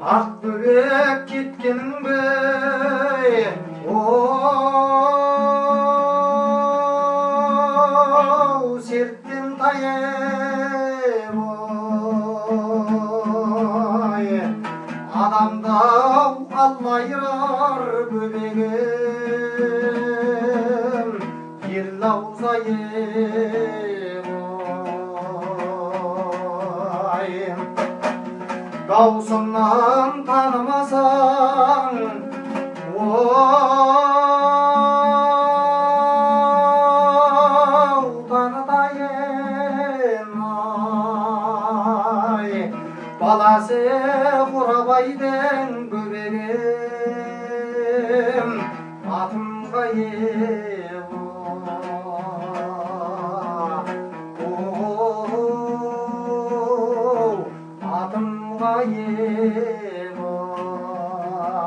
ақ бөбек кеткенің бе оу серттен тайып ой адамды алла айырар бөбегім ел аузайым ой даусымнан танымасаң оу танытайын ай баласы қорабайдың бөбегім атым қайым оу атым қайым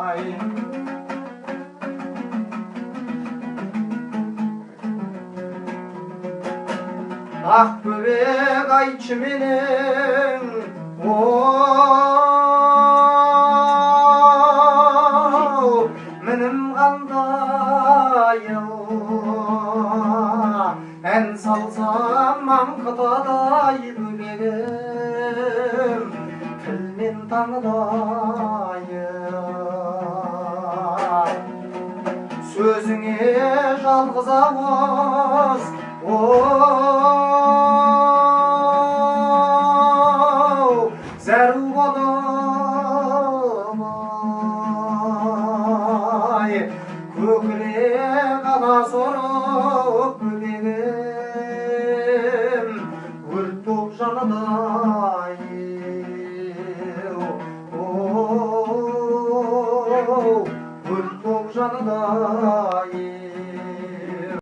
ай ақ бөбек айтшы менің оу мінім қандай ән салсам маңқытадай бөбегім тілмен таңдай сөзіңе жалғыз ауыз оу зәру болып ай көкірек ала сорып бөбегім өрт боп жанадай оу өрт боп жанадай